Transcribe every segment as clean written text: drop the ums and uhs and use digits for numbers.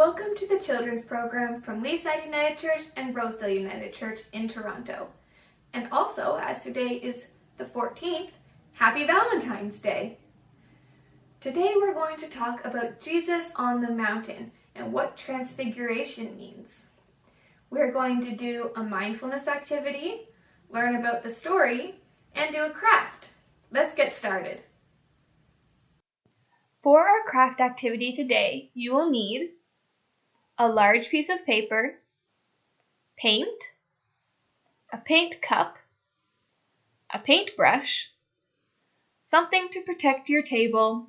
Welcome to the children's program from Leaside United Church and Rosedale United Church in Toronto. And also, as today is the 14th, Happy Valentine's Day! Today we're going to talk about Jesus on the mountain and what transfiguration means. We're going to do a mindfulness activity, learn about the story, and do a craft. Let's get started. For our craft activity today, you will need a large piece of paper, paint, a paint cup, a paintbrush, something to protect your table,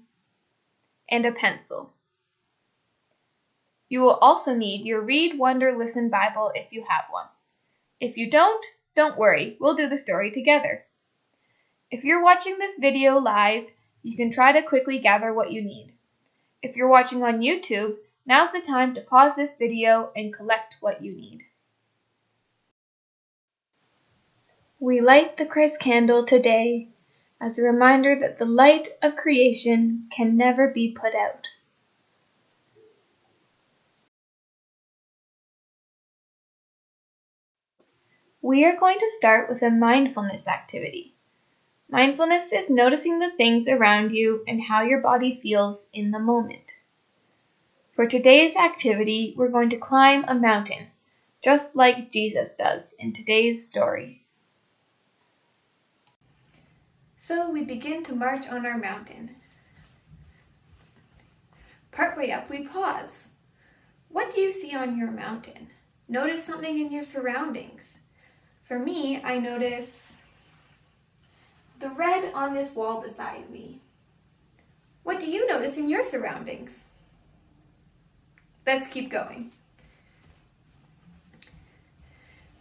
and a pencil. You will also need your Read, Wonder, Listen Bible if you have one. If you don't worry, we'll do the story together. If you're watching this video live, you can try to quickly gather what you need. If you're watching on YouTube, now's the time to pause this video and collect what you need. We light the Christ candle today as a reminder that the light of creation can never be put out. We are going to start with a mindfulness activity. Mindfulness is noticing the things around you and how your body feels in the moment. For today's activity, we're going to climb a mountain, just like Jesus does in today's story. So we begin to march on our mountain. Partway up, we pause. What do you see on your mountain? Notice something in your surroundings. For me, I notice the red on this wall beside me. What do you notice in your surroundings? Let's keep going.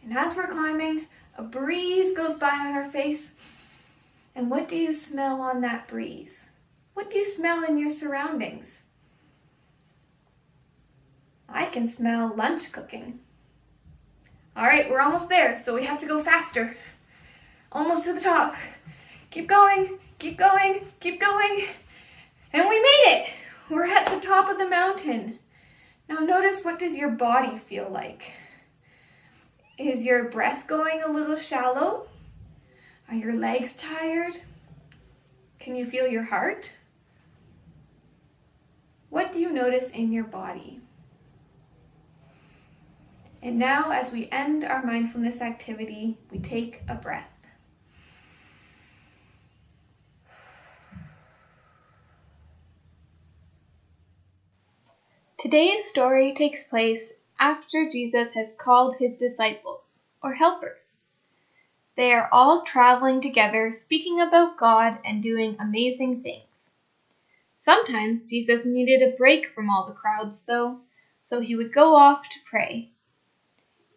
And as we're climbing, a breeze goes by on our face. And what do you smell on that breeze? What do you smell in your surroundings? I can smell lunch cooking. All right, we're almost there, so we have to go faster. Almost to the top. Keep going, keep going, keep going. And we made it! We're at the top of the mountain. Now notice, what does your body feel like? Is your breath going a little shallow? Are your legs tired? Can you feel your heart? What do you notice in your body? And now, as we end our mindfulness activity, we take a breath. Today's story takes place after Jesus has called his disciples, or helpers. They are all traveling together, speaking about God and doing amazing things. Sometimes Jesus needed a break from all the crowds, though, so he would go off to pray.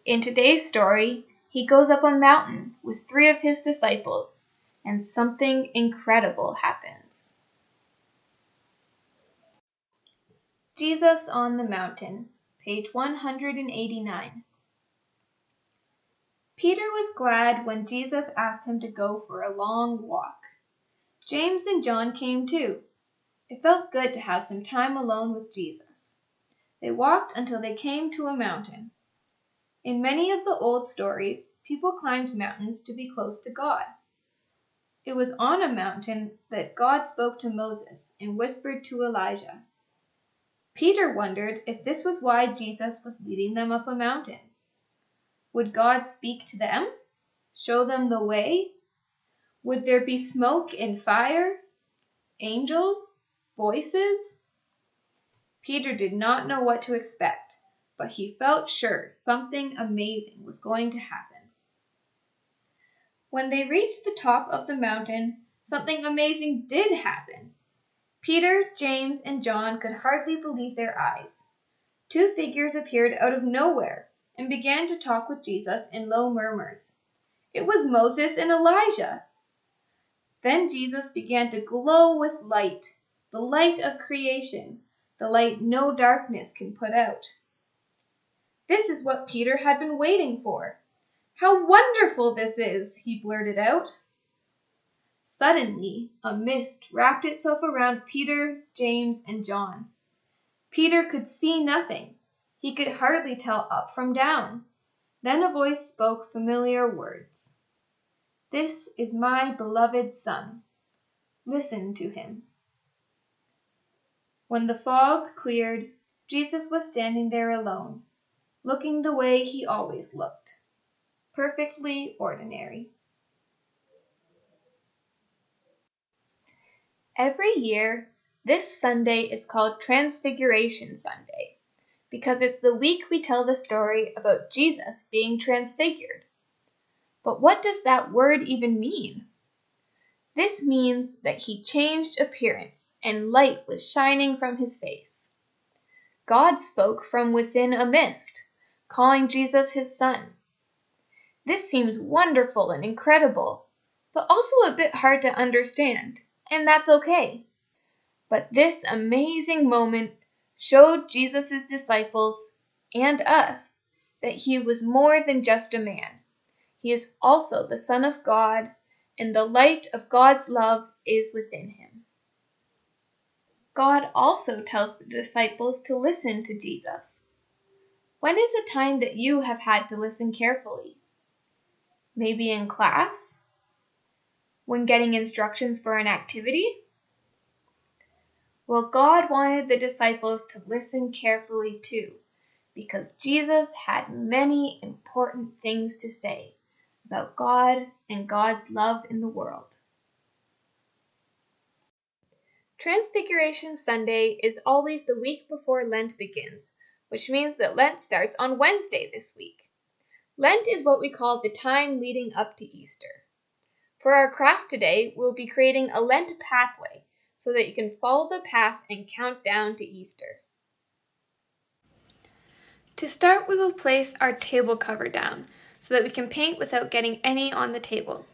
In today's story, he goes up a mountain with 3 of his disciples, and something incredible happens. Jesus on the Mountain, page 189. Peter was glad when Jesus asked him to go for a long walk. James and John came too. It felt good to have some time alone with Jesus. They walked until they came to a mountain. In many of the old stories, people climbed mountains to be close to God. It was on a mountain that God spoke to Moses and whispered to Elijah. Peter wondered if this was why Jesus was leading them up a mountain. Would God speak to them? Show them the way? Would there be smoke and fire? Angels? Voices? Peter did not know what to expect, but he felt sure something amazing was going to happen. When they reached the top of the mountain, something amazing did happen. Peter, James, and John could hardly believe their eyes. 2 figures appeared out of nowhere and began to talk with Jesus in low murmurs. It was Moses and Elijah. Then Jesus began to glow with light, the light of creation, the light no darkness can put out. This is what Peter had been waiting for. How wonderful this is, he blurted out. Suddenly, a mist wrapped itself around Peter, James, and John. Peter could see nothing, He could hardly tell up from down. Then a voice spoke familiar words. "This is my beloved Son. Listen to him." When the fog cleared, Jesus was standing there alone, looking the way he always looked, perfectly ordinary. Every year, this Sunday is called Transfiguration Sunday, because it's the week we tell the story about Jesus being transfigured. But what does that word even mean? This means that he changed appearance and light was shining from his face. God spoke from within a mist, calling Jesus his son. This seems wonderful and incredible, but also a bit hard to understand, and that's okay. But this amazing moment showed Jesus' disciples and us that he was more than just a man. He is also the Son of God, and the light of God's love is within him. God also tells the disciples to listen to Jesus. When is a time that you have had to listen carefully? Maybe in class? When getting instructions for an activity? Well, God wanted the disciples to listen carefully too, because Jesus had many important things to say about God and God's love in the world. Transfiguration Sunday is always the week before Lent begins, which means that Lent starts on Wednesday this week. Lent is what we call the time leading up to Easter. For our craft today, we'll be creating a Lent pathway so that you can follow the path and count down to Easter. To start, we will place our table cover down so that we can paint without getting any on the table.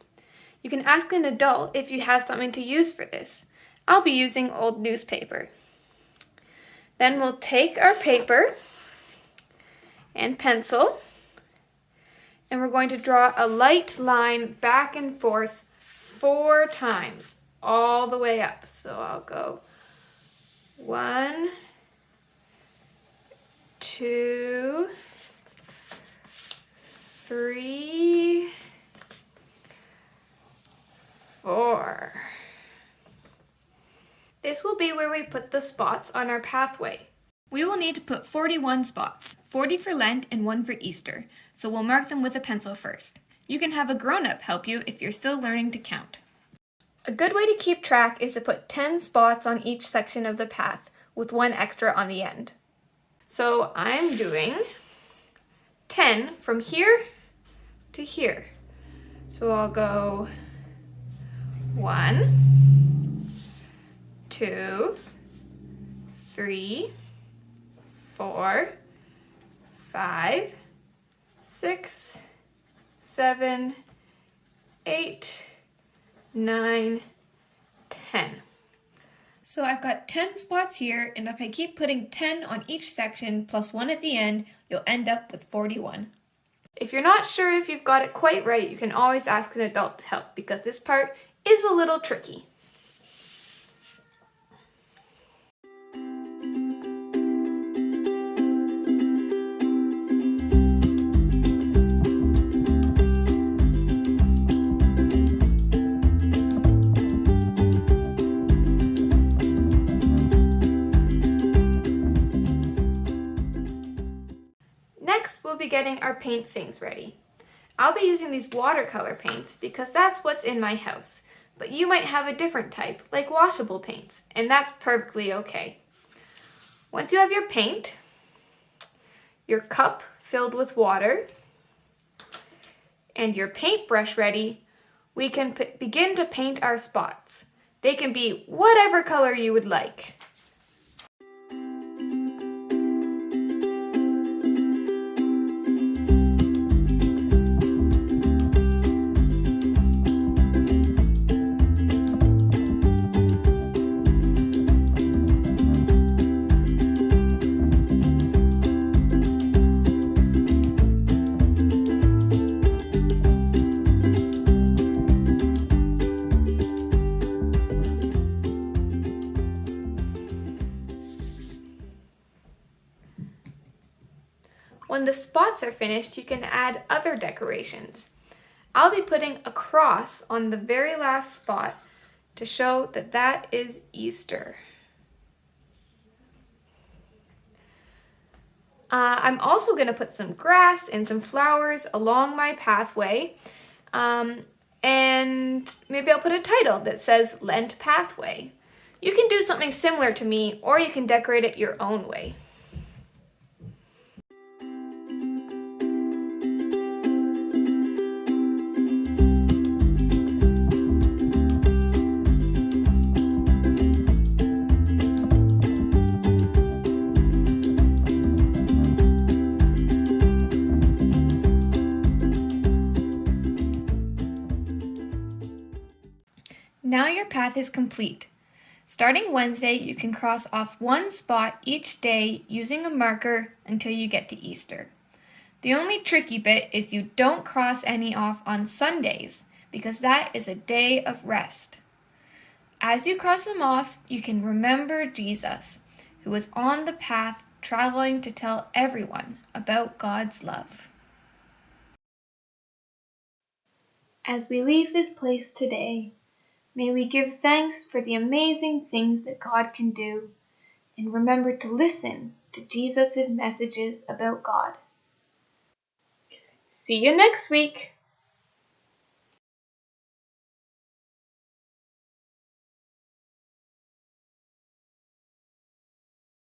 You can ask an adult if you have something to use for this. I'll be using old newspaper. Then we'll take our paper and pencil, and we're going to draw a light line back and forth 4 times, all the way up. So I'll go 1, 2, 3, 4. This will be where we put the spots on our pathway. We will need to put 41 spots, 40 for Lent and 1 for Easter, so we'll mark them with a pencil first. You can have a grown-up help you if you're still learning to count. A good way to keep track is to put 10 spots on each section of the path, with 1 extra on the end. So I'm doing 10 from here to here. So I'll go 1, 2, 3, 4, 5, 6, 7, 8, 9, 10. So I've got 10 spots here, and if I keep putting 10 on each section plus 1 at the end, you'll end up with 41. If you're not sure if you've got it quite right, you can always ask an adult to help, because this part is a little tricky. Next, we'll be getting our paint things ready. I'll be using these watercolor paints because that's what's in my house, but you might have a different type, like washable paints, and that's perfectly okay. Once you have your paint, your cup filled with water, and your paintbrush ready, we can begin to paint our spots. They can be whatever color you would like. When the spots are finished, you can add other decorations. I'll be putting a cross on the very last spot to show that that is Easter. I'm also going to put some grass and some flowers along my pathway. And maybe I'll put a title that says Lent Pathway. You can do something similar to me, or you can decorate it your own way. Now your path is complete. Starting Wednesday, you can cross off one spot each day using a marker until you get to Easter. The only tricky bit is you don't cross any off on Sundays, because that is a day of rest. As you cross them off, you can remember Jesus, who was on the path traveling to tell everyone about God's love. As we leave this place today, may we give thanks for the amazing things that God can do, and remember to listen to Jesus' messages about God. See you next week.